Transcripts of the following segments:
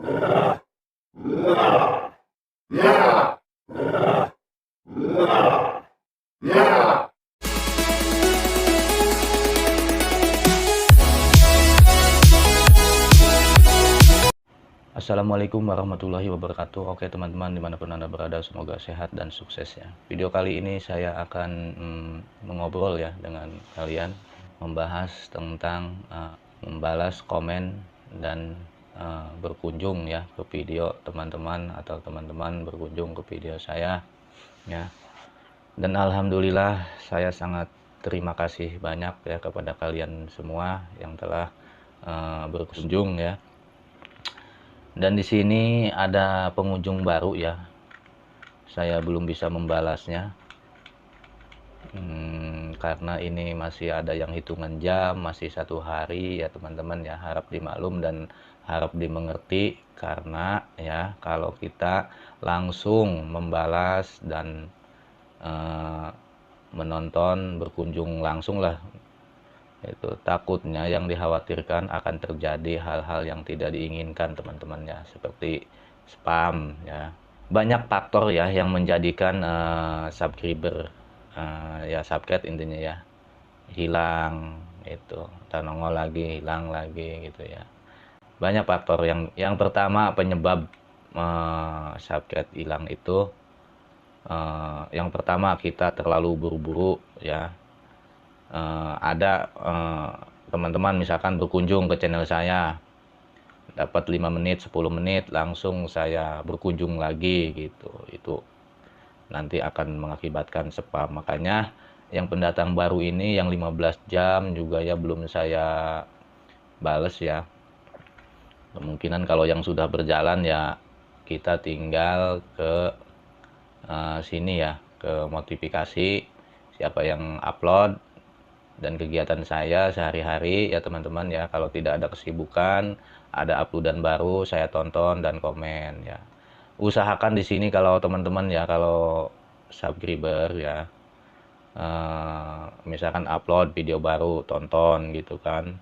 Assalamualaikum warahmatullahi wabarakatuh. Oke teman-teman, dimanapun Anda berada, semoga sehat dan sukses ya. Video kali ini saya akan mengobrol ya dengan kalian, membahas tentang membalas komen dan berkunjung ya ke video teman-teman, atau teman-teman berkunjung ke video saya ya. Dan alhamdulillah saya sangat terima kasih banyak ya kepada kalian semua yang telah berkunjung ya. Dan di sini ada pengunjung baru ya. Saya belum bisa membalasnya karena ini masih ada yang hitungan jam, masih 1 hari ya teman-teman ya. Harap dimaklum dan harap dimengerti, karena ya kalau kita langsung membalas dan menonton, berkunjung langsung lah, itu takutnya yang dikhawatirkan akan terjadi hal-hal yang tidak diinginkan teman-teman ya, seperti spam ya. Banyak faktor ya yang menjadikan subscriber ya, subscribe intinya ya, hilang itu, dan nongol lagi, hilang lagi gitu ya. Banyak faktor. Yang pertama penyebab subscribe hilang itu, yang pertama kita terlalu buru-buru ya. Ada teman-teman misalkan berkunjung ke channel saya, dapat 5 menit 10 menit langsung saya berkunjung lagi gitu, itu nanti akan mengakibatkan spam. Makanya yang pendatang baru ini yang 15 jam juga ya belum saya bales ya. Kemungkinan kalau yang sudah berjalan ya kita tinggal ke sini ya, ke notifikasi siapa yang upload dan kegiatan saya sehari-hari ya teman-teman ya. Kalau tidak ada kesibukan, ada uploadan baru, saya tonton dan komen ya. Usahakan di sini kalau teman-teman ya, kalau subscriber ya, misalkan upload video baru, tonton gitu kan,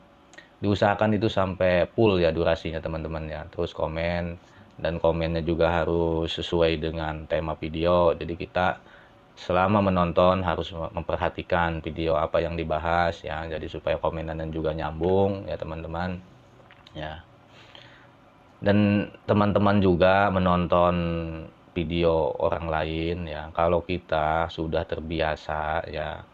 diusahakan itu sampai full ya durasinya teman-teman ya. Terus komen, dan komennya juga harus sesuai dengan tema video. Jadi kita selama menonton harus memperhatikan video apa yang dibahas ya, jadi supaya komenannya juga nyambung ya teman-teman ya. Dan teman-teman juga menonton video orang lain ya, kalau kita sudah terbiasa ya,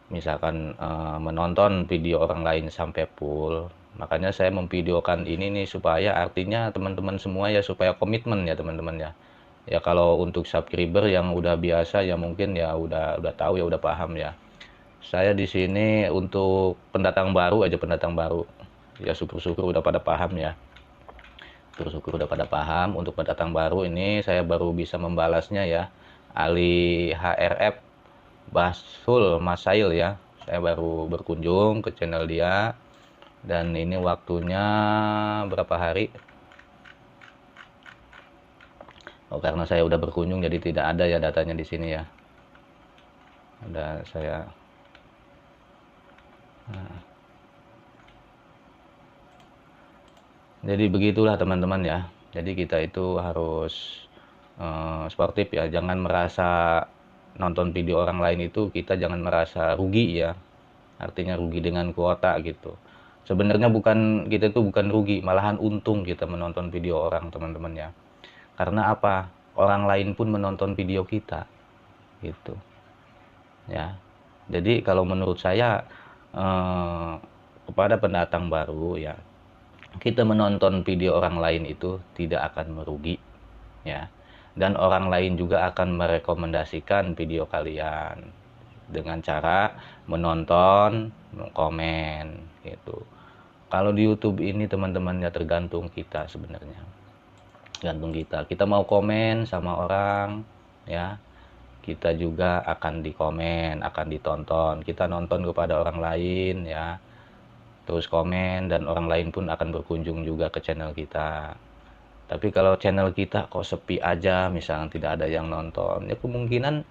misalkan menonton video orang lain sampai full, makanya saya memvideokan ini nih, supaya artinya teman-teman semua ya, supaya komitmen ya teman-teman ya. Ya kalau untuk subscriber yang udah biasa ya mungkin ya udah tahu ya, udah paham ya. Saya di sini untuk pendatang baru aja, pendatang baru ya, syukur-syukur udah pada paham ya. Syukur-syukur udah pada paham. Untuk pendatang baru ini saya baru bisa membalasnya ya. Ali HRF Basul Masail ya. Saya baru berkunjung ke channel dia, dan ini waktunya berapa hari? Oh, karena saya udah berkunjung jadi tidak ada ya datanya di sini ya. Ada saya. Nah, jadi begitulah teman-teman ya. Jadi kita itu harus sportif ya. Jangan merasa nonton video orang lain itu kita jangan merasa rugi ya. Artinya rugi dengan kuota gitu. Sebenarnya bukan, kita itu bukan rugi, malahan untung kita menonton video orang teman-teman ya. Karena apa? Orang lain pun menonton video kita gitu ya. Jadi kalau menurut saya kepada pendatang baru ya, kita menonton video orang lain itu tidak akan merugi ya, dan orang lain juga akan merekomendasikan video kalian dengan cara menonton, komen gitu. Kalau di YouTube ini teman-teman ya, tergantung kita sebenarnya. Tergantung kita mau komen sama orang ya, kita juga akan dikomen, akan ditonton. Kita nonton kepada orang lain ya, terus komen, dan orang lain pun akan berkunjung juga ke channel kita. Tapi kalau channel kita kok sepi aja, misalnya tidak ada yang nonton, ya kemungkinan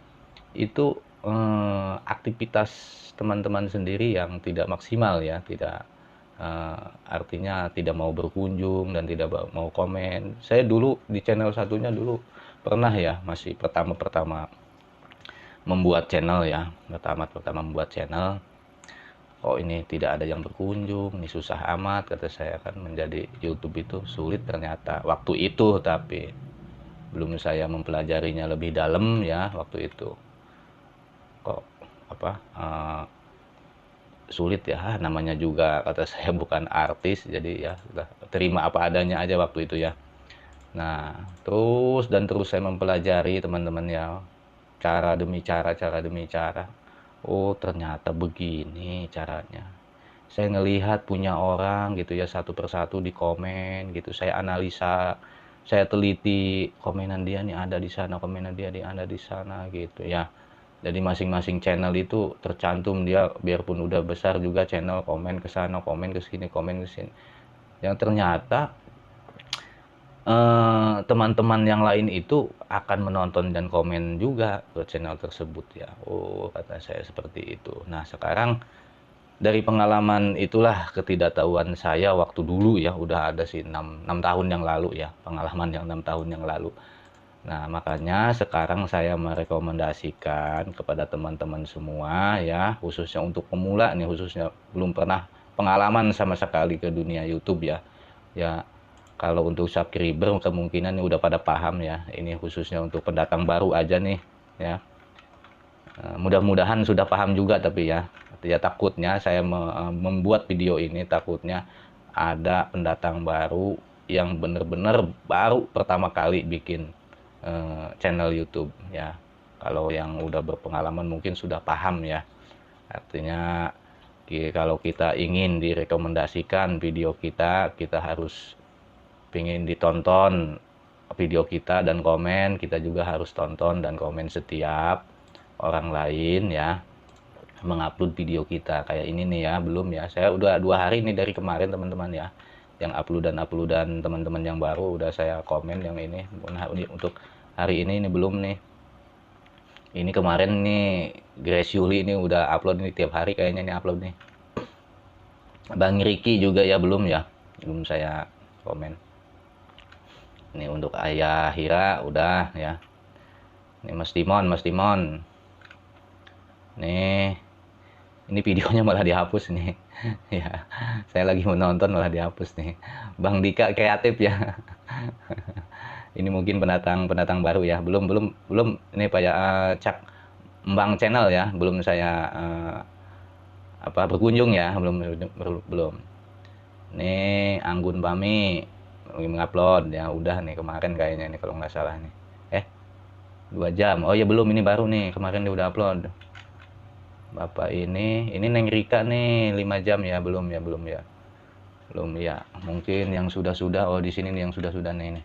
itu aktivitas teman-teman sendiri yang tidak maksimal ya, tidak artinya tidak mau berkunjung dan tidak mau komen. Saya dulu di channel satunya dulu pernah ya, masih pertama-pertama membuat channel ya, pertama membuat channel, oh ini tidak ada yang berkunjung, ini susah amat kata saya kan, menjadi YouTube itu sulit ternyata waktu itu, tapi belum saya mempelajarinya lebih dalam ya waktu itu. Kok apa sulit ya, namanya juga kata saya bukan artis, jadi ya sudah terima apa adanya aja waktu itu ya. Nah, terus saya mempelajari teman-teman ya, cara demi cara. Oh, ternyata begini caranya. Saya ngelihat punya orang gitu ya, satu persatu di komen gitu. Saya analisa, saya teliti komenan dia nih ada di sana, komenan dia ada di sana gitu ya. Jadi masing-masing channel itu tercantum dia, biarpun udah besar juga channel, komen ke sana, komen ke sini, komen ke sini. Yang ternyata teman-teman yang lain itu akan menonton dan komen juga ke channel tersebut ya. Oh, kata saya seperti itu. Nah, sekarang dari pengalaman itulah ketidaktahuan saya waktu dulu ya, udah ada sih 6 tahun yang lalu ya, pengalaman yang 6 tahun yang lalu. Nah, makanya sekarang saya merekomendasikan kepada teman-teman semua ya, khususnya untuk pemula nih, khususnya belum pernah pengalaman sama sekali ke dunia YouTube ya. Ya, kalau untuk subscriber kemungkinan udah pada paham ya. Ini khususnya untuk pendatang baru aja nih ya. Mudah-mudahan sudah paham juga, tapi ya, ya takutnya saya membuat video ini takutnya ada pendatang baru yang benar-benar baru pertama kali bikin channel YouTube ya. Kalau yang udah berpengalaman mungkin sudah paham ya. Artinya kalau kita ingin direkomendasikan video kita, kita harus ingin ditonton video kita dan komen, kita juga harus tonton dan komen setiap orang lain ya mengupload video kita. Kayak ini nih ya, belum ya, saya udah 2 hari nih dari kemarin teman-teman ya, yang uploadan teman-teman yang baru udah saya komen yang ini. Nah, untuk hari ini belum nih. Ini kemarin nih Grace Yuli ini udah upload nih, tiap hari kayaknya nih upload nih. Bang Riki juga ya belum ya, belum saya komen. Ini untuk Ayah Hira udah ya. Ini Mas Dimon. Nih, ini videonya malah dihapus nih. Ya, saya lagi menonton malah dihapus nih. Bang Dika kreatif ya. Ini mungkin pendatang baru ya. Belum ini Pak ya, Cak Mbang channel ya. Belum saya berkunjung ya, belum. Nih Anggun Pami lagi mengupload ya, udah nih kemarin kayaknya nih kalau nggak salah nih. 2 jam. Oh ya belum, ini baru nih, kemarin dia udah upload. Bapak ini Neng Rika nih 5 jam ya, belum ya. Belum ya. Mungkin yang sudah-sudah, oh di sini nih yang sudah-sudah nih ini.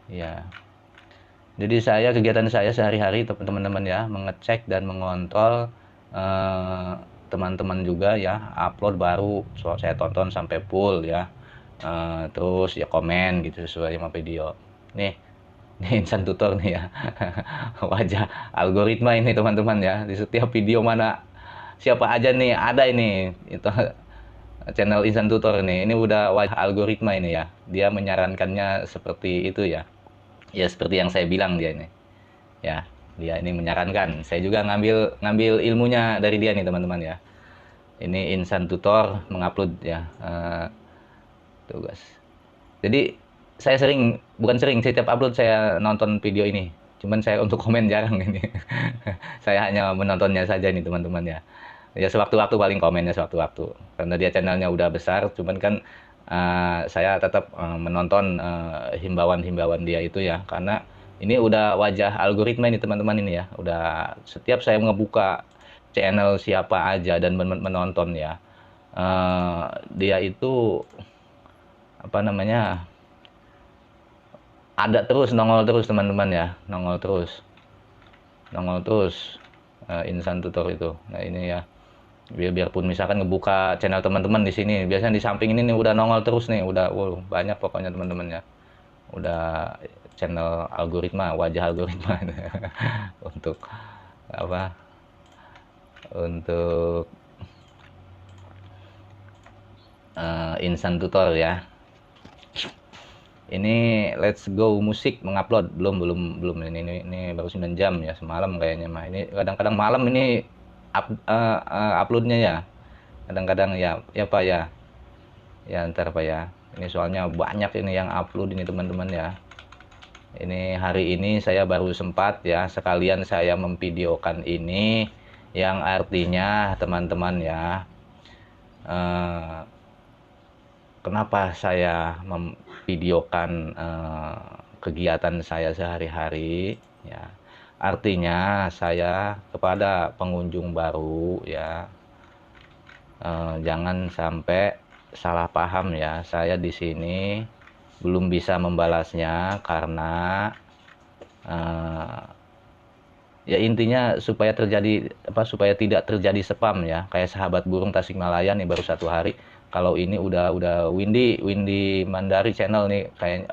Ya. Jadi kegiatan saya sehari-hari teman-teman ya, mengecek dan mengontrol teman-teman juga ya, upload baru, so saya tonton sampai full ya. Terus ya komen gitu sesuai sama video. Nih Insan Tutor nih ya. Wajah algoritma ini teman-teman ya. Di setiap video mana siapa aja nih ada ini itu channel Insan Tutor ini. Ini udah wajah algoritma ini ya. Dia menyarankannya seperti itu ya. Ya seperti yang saya bilang dia ini. Ya, dia ini menyarankan. Saya juga ngambil ilmunya dari dia nih teman-teman ya. Ini Insan Tutor mengupload ya. Tugas. Jadi saya bukan sering, setiap upload saya nonton video ini. Cuman saya untuk komen jarang ini. Saya hanya menontonnya saja nih teman-teman ya. Ya sewaktu-waktu paling komennya sewaktu-waktu. Karena dia channelnya udah besar, cuman kan saya tetap menonton himbauan-himbauan dia itu ya. Karena ini udah wajah algoritma ini teman-teman ini ya. Udah setiap saya ngebuka channel siapa aja dan menonton ya. Dia itu apa namanya, ada terus, nongol terus teman-teman ya, nongol terus Insan Tutor itu. Nah ini ya, biarpun misalkan ngebuka channel teman-teman di sini, biasanya di samping ini nih udah nongol terus nih, udah banyak pokoknya teman-teman ya, udah channel algoritma, wajah algoritma untuk apa, untuk Insan Tutor ya. Ini Let's Go Musik mengupload belum ini baru 9 jam ya, semalam kayaknya mah. Ini kadang-kadang malam ini uploadnya ya. Kadang-kadang ya Pak ya. Ya ntar Pak ya. Ini soalnya banyak ini yang upload ini teman-teman ya. Ini hari ini saya baru sempat ya sekalian saya memvideokan ini, yang artinya teman-teman ya, kenapa saya memvideokan kegiatan saya sehari-hari ya, artinya saya kepada pengunjung baru ya, jangan sampai salah paham ya. Saya di sini belum bisa membalasnya karena ya intinya supaya supaya tidak terjadi spam ya, kayak sahabat burung Tasikmalaya nih baru 1 hari. Kalau ini udah Windy Mandari channel nih kayak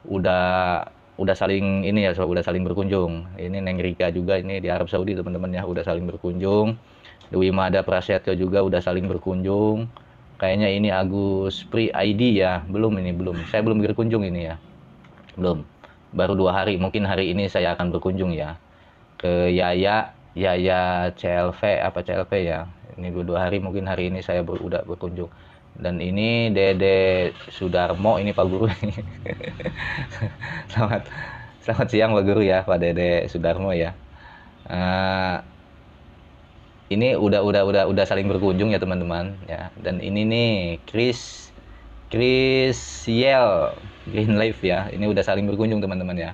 udah saling ini ya, udah saling berkunjung. Ini Neng Rika juga ini di Arab Saudi teman-teman ya, udah saling berkunjung. Dewi Mada Prasetyo juga udah saling berkunjung. Kayaknya ini Agus Pri ID ya, belum, saya belum berkunjung ini ya, belum, baru 2 hari. Mungkin hari ini saya akan berkunjung ya ke Yaya CLV ya. Ini 2 hari, mungkin hari ini saya udah berkunjung. Dan ini Dede Sudarmo, ini Pak Guru. selamat siang Pak Guru ya, Pak Dede Sudarmo ya. Ini udah saling berkunjung ya teman-teman ya. Dan ini nih Chris Yel Green Life ya, ini udah saling berkunjung teman-teman ya.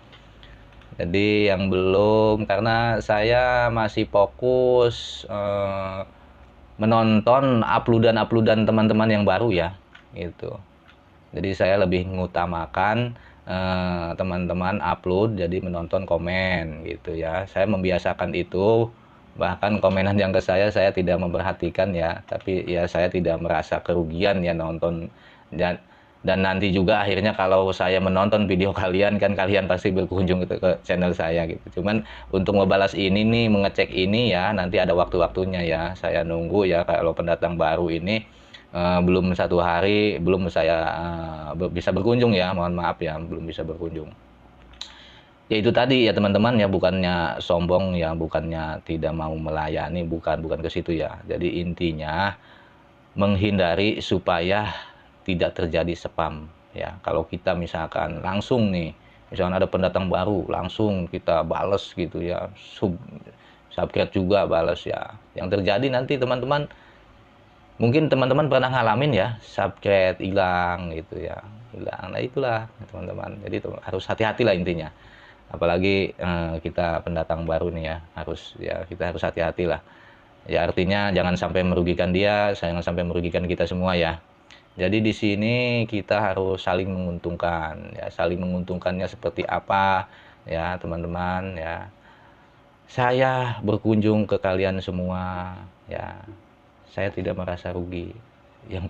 Jadi yang belum, karena saya masih fokus menonton uploadan teman-teman yang baru ya gitu. Jadi saya lebih mengutamakan teman-teman upload, jadi menonton komen gitu ya. Saya membiasakan itu, bahkan komenan yang ke saya tidak memperhatikan ya, tapi ya saya tidak merasa kerugian ya nonton. Dan nanti juga akhirnya kalau saya menonton video kalian kan, kalian pasti berkunjung ke channel saya gitu. Cuman untuk ngebalas ini nih, mengecek ini ya, nanti ada waktu-waktunya ya. Saya nunggu ya, kalau pendatang baru ini belum 1 hari belum saya bisa berkunjung ya, mohon maaf ya, belum bisa berkunjung. Ya itu tadi ya teman-teman ya, bukannya sombong ya, bukannya tidak mau melayani, bukan ke situ ya. Jadi intinya menghindari supaya tidak terjadi spam ya. Kalau kita misalkan langsung nih, misalkan ada pendatang baru, langsung kita bales gitu ya, subscribe juga bales ya. Yang terjadi nanti teman-teman, mungkin teman-teman pernah ngalamin ya, subscribe hilang gitu ya, hilang. Nah itulah teman-teman, jadi harus hati-hati lah intinya. Apalagi kita pendatang baru nih ya, kita harus hati-hati lah ya. Artinya jangan sampai merugikan dia, jangan sampai merugikan kita semua ya. Jadi di sini kita harus saling menguntungkan ya. Saling menguntungkannya seperti apa ya teman-teman ya. Saya berkunjung ke kalian semua ya, saya tidak merasa rugi. Yang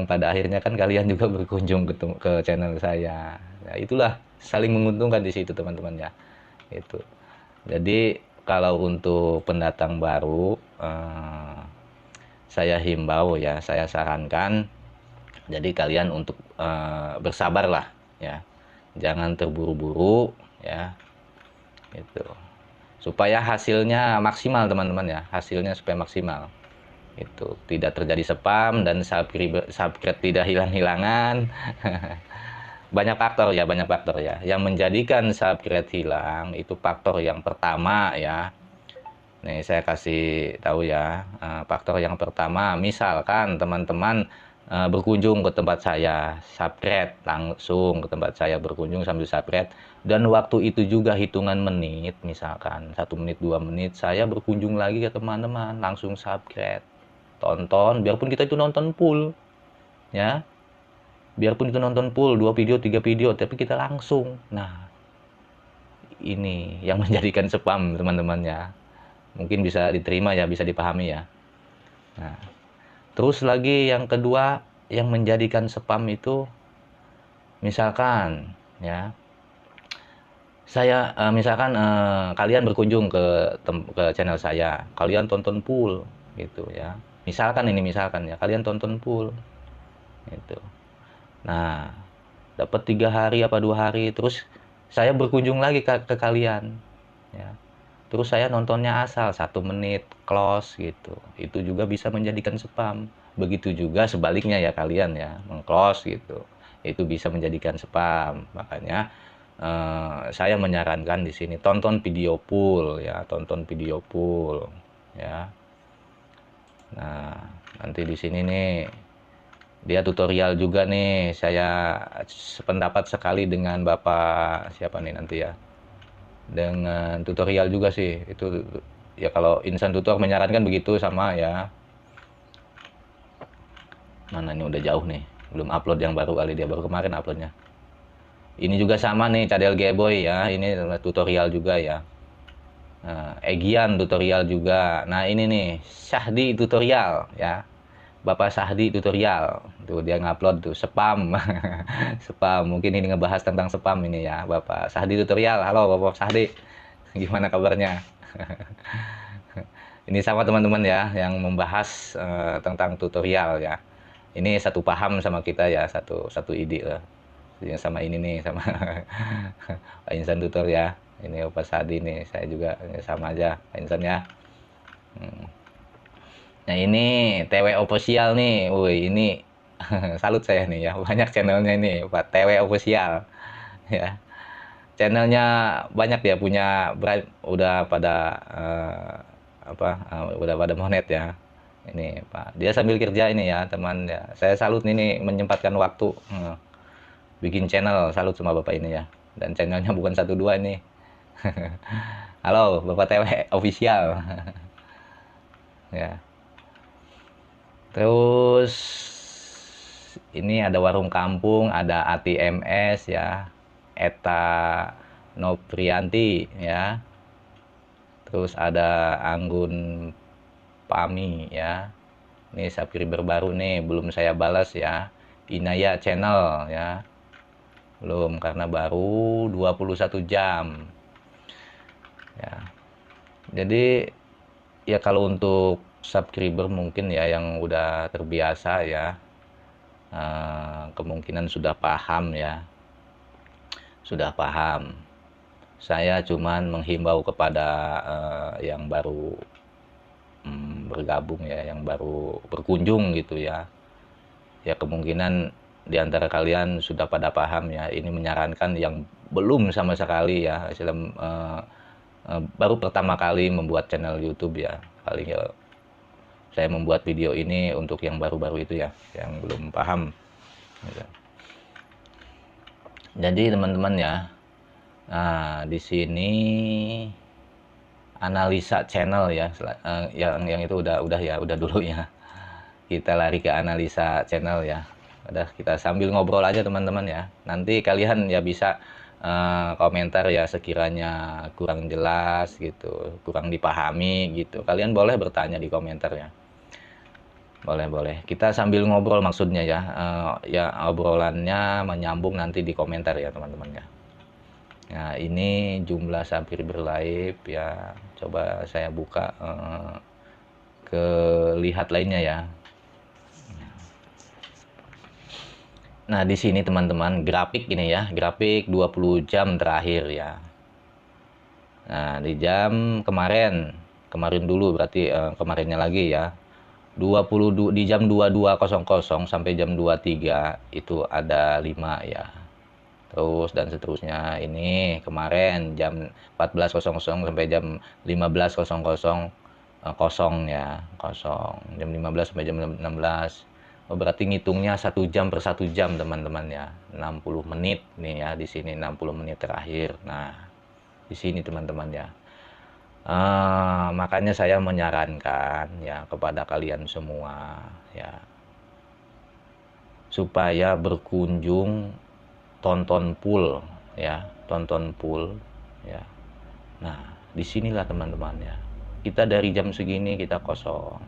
pada akhirnya kan kalian juga berkunjung ke channel saya. Ya, itulah saling menguntungkan di situ teman-teman ya. Itu. Jadi kalau untuk pendatang baru, saya himbau ya, saya sarankan, jadi kalian untuk bersabarlah ya, jangan terburu-buru ya, itu supaya hasilnya maksimal teman-teman ya, hasilnya supaya maksimal, itu tidak terjadi spam dan subscribe tidak hilang-hilangan. Banyak faktor ya yang menjadikan subscribe hilang. Itu faktor yang pertama ya. Nih saya kasih tahu ya, faktor yang pertama, misalkan teman-teman berkunjung ke tempat saya, subscribe langsung ke tempat saya, berkunjung sambil subscribe, dan waktu itu juga hitungan menit, misalkan 1 menit 2 menit, saya berkunjung lagi ke teman-teman, langsung subscribe, tonton, biarpun kita itu nonton full ya, biarpun itu nonton full 2 video 3 video, tapi kita langsung. Nah ini yang menjadikan spam teman-teman ya, mungkin bisa diterima ya, bisa dipahami ya. Nah, terus lagi yang kedua yang menjadikan spam itu, misalkan ya, saya misalkan kalian berkunjung ke channel saya, kalian tonton full gitu ya, misalkan ya, kalian tonton full itu. Nah, dapat 3 hari apa 2 hari, terus saya berkunjung lagi ke kalian, ya. Terus saya nontonnya asal 1 menit, close gitu. Itu juga bisa menjadikan spam. Begitu juga sebaliknya ya, kalian ya, meng-close gitu. Itu bisa menjadikan spam. Makanya saya menyarankan di sini tonton video full ya, tonton video full ya. Nah, nanti di sini nih dia tutorial juga nih. Saya sependapat sekali dengan Bapak siapa nih nanti ya. Dengan tutorial juga sih. Itu ya, kalau Insan Tutor menyarankan begitu sama ya. Mana ini udah jauh nih. Belum upload yang baru kali, dia baru kemarin uploadnya. Ini juga sama nih, Cadel Geboy ya. Ini adalah tutorial juga ya. Nah, Egyan tutorial juga. Nah, ini nih Syahdi tutorial ya. Bapak Syahdi tutorial. Tuh dia ngupload tuh spam. Spam. Mungkin ini ngebahas tentang spam ini ya, Bapak Syahdi tutorial. Halo Bapak Syahdi. Gimana kabarnya? Ini sama teman-teman ya yang membahas tentang tutorial ya. Ini satu paham sama kita ya, satu ide lah. Yang sama ini nih, sama Pak Insan Tutor ya. Ini Bapak Syahdi nih, saya juga sama aja Pak Insan ya. Nah, ini TW Official nih. Wih, ini salut saya nih ya. Banyak channelnya ini, Pak TW Official. Ya. Channelnya banyak ya, punya udah pada udah pada monet ya. Ini Pak. Dia sambil kerja ini ya, teman ya. Saya salut ini menyempatkan waktu bikin channel. Salut sama Bapak ini ya. Dan channelnya bukan 1 2 ini. Halo, Bapak TW Official. Ya. Terus ini ada Warung Kampung, ada ATMS ya, Eta Noprianti ya. Terus ada Anggun Pami ya. Ini subscriber baru nih, belum saya balas ya. Inaya Channel ya. Belum, karena baru 21 jam. Ya. Jadi ya, kalau untuk subscriber mungkin ya yang udah terbiasa ya, kemungkinan sudah paham ya, sudah paham. Saya cuman menghimbau kepada yang baru bergabung ya, yang baru berkunjung gitu ya. Ya, kemungkinan di antara kalian sudah pada paham ya. Ini menyarankan yang belum sama sekali ya, baru pertama kali membuat channel YouTube ya. Paling ya, saya membuat video ini untuk yang baru-baru itu ya, yang belum paham. Jadi teman-teman ya, nah di sini analisa channel ya, yang itu udah ya, udah dulu ya. Kita lari ke analisa channel ya. Udah, kita sambil ngobrol aja teman-teman ya. Nanti kalian ya bisa komentar ya, sekiranya kurang jelas gitu, kurang dipahami gitu. Kalian boleh bertanya di komentar ya. Boleh. Kita sambil ngobrol maksudnya ya. Ya, obrolannya menyambung nanti di komentar ya teman-teman ya. Nah, ini jumlah subscriber live ya. Coba saya buka ke lihat lainnya ya. Nah, di sini teman-teman grafik ini ya, grafik 20 jam terakhir ya. Nah, di jam kemarin dulu berarti kemarinnya lagi ya. Di jam 22.00 sampai jam 23 itu ada 5 ya. Terus dan seterusnya. Ini kemarin jam 14.00 sampai jam 15.00 kosong ya, kosong. Jam 15 sampai jam 16. Oh, berarti ngitungnya 1 jam per 1 jam teman-teman ya. 60 menit nih ya, di sini 60 menit terakhir. Nah, di sini teman-teman ya. Makanya saya menyarankan ya kepada kalian semua ya, supaya berkunjung, tonton full ya, tonton full ya. Nah, disinilah teman-teman ya, kita dari jam segini kita kosong.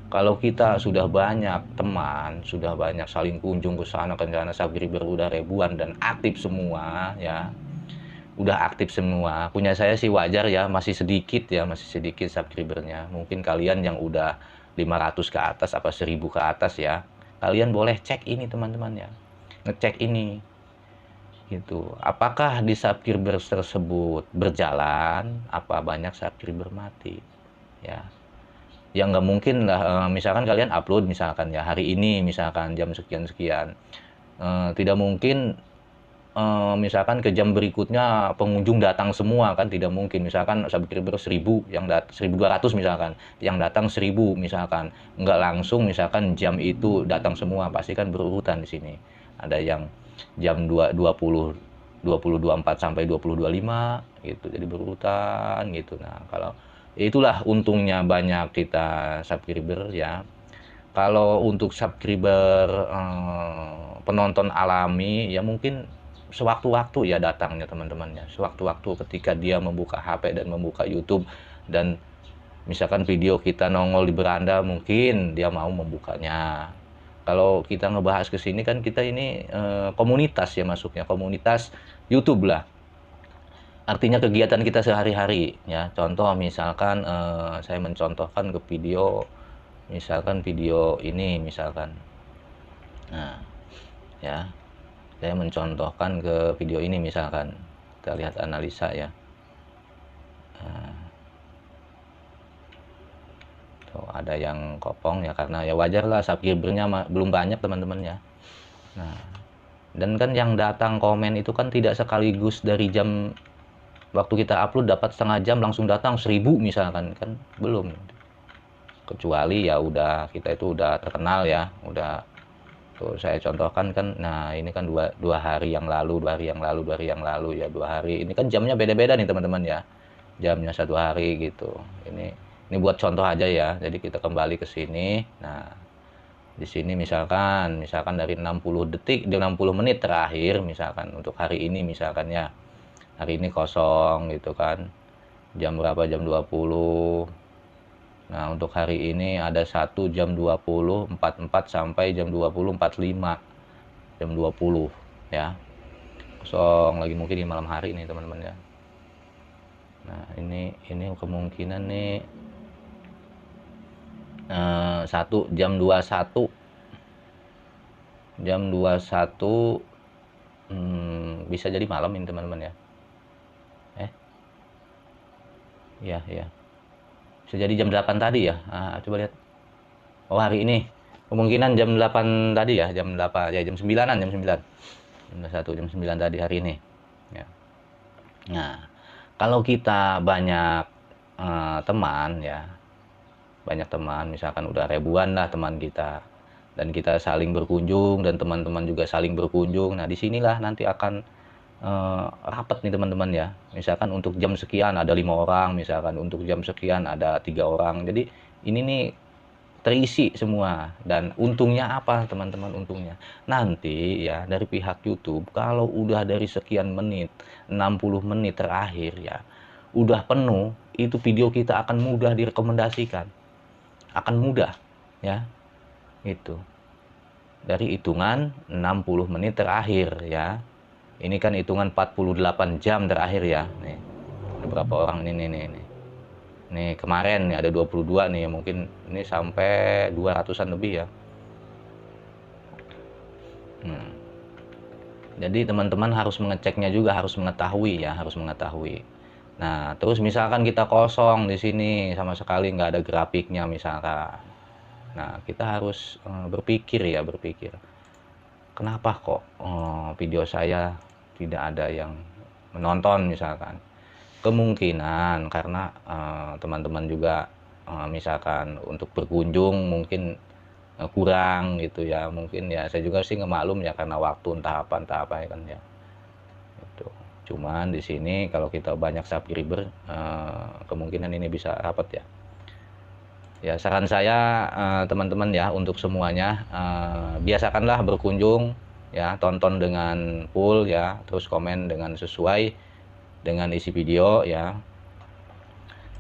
Kalau kita sudah banyak teman, sudah banyak saling kunjung ke sana ke sana, subscriber udah ribuan dan aktif semua ya, udah aktif semua. Punya saya sih wajar ya, masih sedikit subscribernya. Mungkin kalian yang udah 500 ke atas apa 1000 ke atas ya, kalian boleh cek ini teman-teman ya, ngecek ini gitu, apakah di subscriber tersebut berjalan apa banyak subscriber mati ya. Ya nggak mungkin lah, misalkan kalian upload misalkan ya hari ini misalkan jam sekian-sekian, tidak mungkin misalkan ke jam berikutnya pengunjung datang semua, kan tidak mungkin. Misalkan subscriber 1000 yang 1200 misalkan, yang datang 1000 misalkan, nggak langsung misalkan jam itu datang semua, pasti kan berurutan di sini. Ada yang jam 20.24 sampai 20.25 gitu, jadi berurutan gitu. Nah kalau itulah untungnya banyak kita subscriber ya. Kalau untuk subscriber penonton alami ya mungkin sewaktu-waktu ya datangnya teman-temannya, sewaktu-waktu ketika dia membuka HP dan membuka YouTube, dan misalkan video kita nongol di beranda mungkin dia mau membukanya. Kalau kita ngebahas ke sini kan kita ini komunitas ya, masuknya komunitas YouTube lah. Artinya kegiatan kita sehari-hari ya. Contoh misalkan saya mencontohkan ke video, misalkan video ini misalkan. Nah, ya. Saya mencontohkan ke video ini misalkan. Kita lihat analisa ya. Nah, tuh ada yang kopong ya, karena ya wajar lah subscribernya belum banyak teman-teman ya. Nah, dan kan yang datang komen itu kan tidak sekaligus dari jam waktu kita upload dapat setengah jam langsung datang 1000 misalkan, kan belum. Kecuali ya udah kita itu udah terkenal ya, udah tuh saya contohkan kan. Nah ini kan dua hari yang lalu, 2 hari ini kan jamnya beda-beda nih teman-teman ya, jamnya 1 hari gitu. Ini buat contoh aja ya, jadi kita kembali ke sini. Nah di sini misalkan dari 60 detik di 60 menit terakhir misalkan untuk hari ini misalkan ya, hari ini kosong gitu kan, jam berapa, jam 20. Nah untuk hari ini ada 1 jam 20.44 sampai jam 20.45, jam 20 ya, kosong lagi mungkin di malam hari nih teman-teman ya. Nah ini kemungkinan nih 1 jam 21 bisa jadi malam ini teman-teman ya. Ya bisa jadi jam 8 tadi ya. Coba lihat. Oh hari ini kemungkinan jam 8 tadi ya, jam 8 ya, jam 9-an, jam 9. Jam 9 tadi hari ini ya. Nah kalau kita banyak teman ya, banyak teman misalkan udah ribuan lah teman kita, dan kita saling berkunjung dan teman-teman juga saling berkunjung. Nah disinilah nanti akan rapat nih teman-teman ya. Misalkan untuk jam sekian ada 5 orang, misalkan untuk jam sekian ada 3 orang. Jadi ini nih terisi semua. Dan untungnya apa teman-teman? Untungnya nanti ya dari pihak YouTube, kalau udah dari sekian menit, 60 menit terakhir ya udah penuh, itu video kita akan mudah direkomendasikan, akan mudah ya. Itu dari hitungan 60 menit terakhir ya. Ini kan hitungan 48 jam terakhir ya. Nih, ada berapa orang ini nih. Nih kemarin nih ada 22 nih, mungkin ini sampai 200-an lebih ya. Jadi teman-teman harus mengeceknya juga, harus mengetahui ya, harus mengetahui. Nah, terus misalkan kita kosong di sini sama sekali nggak ada grafiknya misalkan. Nah, kita harus berpikir. Kenapa kok video saya tidak ada yang menonton misalkan? Kemungkinan karena teman-teman juga misalkan untuk berkunjung mungkin kurang gitu ya. Mungkin ya saya juga sih ngemaklum ya, karena waktu entah apa ya kan ya. Itu. Cuman di sini kalau kita banyak subscriber kemungkinan ini bisa rapat ya. Ya saran saya teman-teman ya, untuk semuanya biasakanlah berkunjung ya, tonton dengan full ya, terus komen dengan sesuai dengan isi video ya,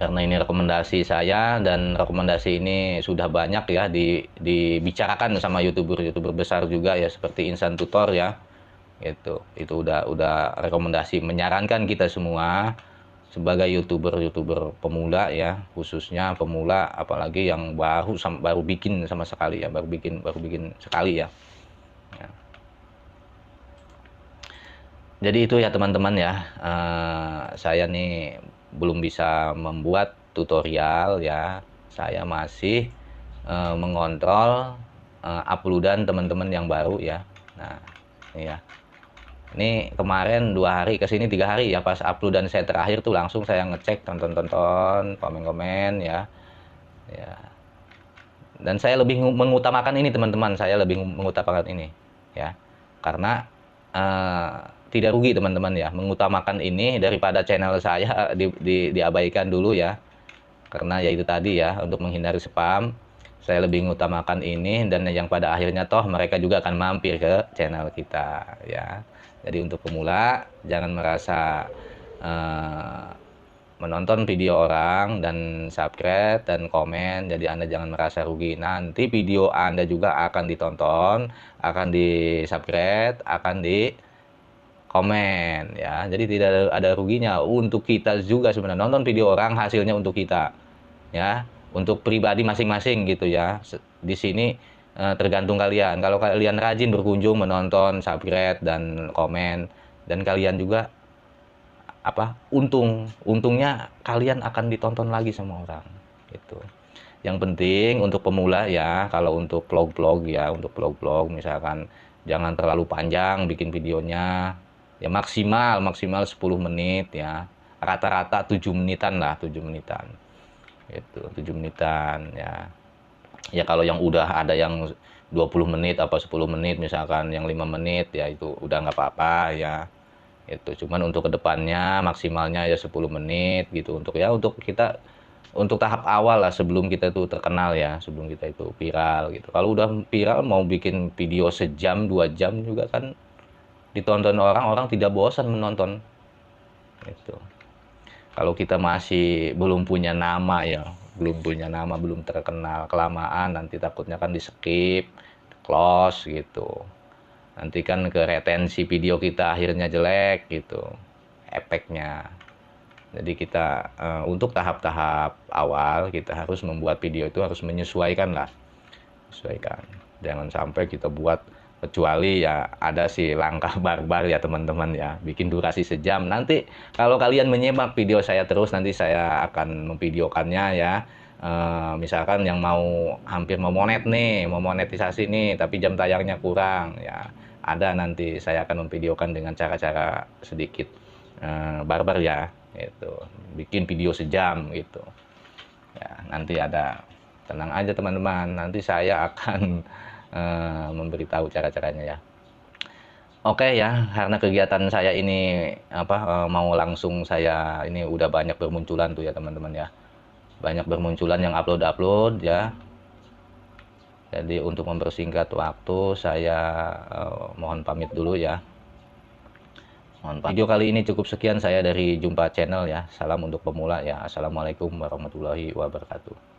karena ini rekomendasi saya, dan rekomendasi ini sudah banyak ya dibicarakan sama youtuber besar juga ya, seperti Insan Tutor ya. Itu udah rekomendasi, menyarankan kita semua sebagai youtuber pemula ya, khususnya pemula, apalagi yang baru bikin sama sekali ya, baru bikin sekali ya. Ya. Jadi itu ya teman-teman ya, saya nih belum bisa membuat tutorial ya, saya masih mengontrol uploadan teman-teman yang baru ya. Nah ini ya, ini kemarin 2 hari kesini 3 hari ya, pas uploadan saya terakhir tuh langsung saya ngecek tonton komen-komen ya. Ya, dan saya lebih mengutamakan ini teman-teman, saya lebih mengutamakan ini ya, karena tidak rugi teman-teman ya, mengutamakan ini daripada channel saya diabaikan dulu ya, karena ya itu tadi ya, untuk menghindari spam saya lebih mengutamakan ini, dan yang pada akhirnya toh mereka juga akan mampir ke channel kita ya. Jadi untuk pemula jangan merasa menonton video orang dan subscribe dan komen, jadi Anda jangan merasa rugi. Nanti video Anda juga akan ditonton, akan di subscribe, akan di komen ya. Jadi tidak ada ruginya untuk kita juga sebenarnya. Nonton video orang hasilnya untuk kita ya, untuk pribadi masing-masing gitu ya. Di sini tergantung kalian. Kalau kalian rajin berkunjung, menonton, subscribe dan komen, dan kalian juga untungnya kalian akan ditonton lagi sama orang gitu. Yang penting untuk pemula ya, kalau untuk vlog-vlog ya, untuk vlog-vlog misalkan jangan terlalu panjang bikin videonya ya, maksimal 10 menit ya, rata-rata 7 menitan lah, 7 menitan itu, 7 menitan ya. Ya kalau yang udah ada yang 20 menit apa 10 menit misalkan, yang 5 menit ya, itu udah nggak apa-apa ya. Itu cuman untuk kedepannya maksimalnya ya 10 menit gitu, untuk ya, untuk kita, untuk tahap awal lah sebelum kita itu terkenal ya, sebelum kita itu viral gitu. Kalau udah viral mau bikin video sejam 2 jam juga kan ditonton orang tidak bosan menonton itu. Kalau kita masih belum punya nama ya, belum terkenal, kelamaan nanti takutnya kan di skip, close gitu. Nanti kan ke retensi video kita akhirnya jelek gitu efeknya. Jadi kita untuk tahap-tahap awal kita harus membuat video itu harus menyesuaikan lah, sesuaikan. Jangan sampai kita buat, kecuali ya ada sih langkah barbar ya teman-teman ya, bikin durasi sejam. Nanti kalau kalian menyimak video saya terus, nanti saya akan memvideokannya ya. Misalkan yang hampir mau monetisasi nih, tapi jam tayangnya kurang ya, ada nanti saya akan memvideokan dengan cara-cara sedikit barbar ya, itu bikin video sejam gitu ya. Nanti ada, tenang aja teman-teman, nanti saya akan memberitahu cara-caranya ya. Oke ya, karena kegiatan saya ini mau langsung, saya ini udah banyak bermunculan tuh ya teman-teman ya, banyak bermunculan yang upload ya. Jadi untuk mempersingkat waktu saya mohon pamit dulu ya. Video kali ini cukup sekian, saya dari Jumpa Channel ya. Salam untuk pemula ya. Assalamualaikum warahmatullahi wabarakatuh.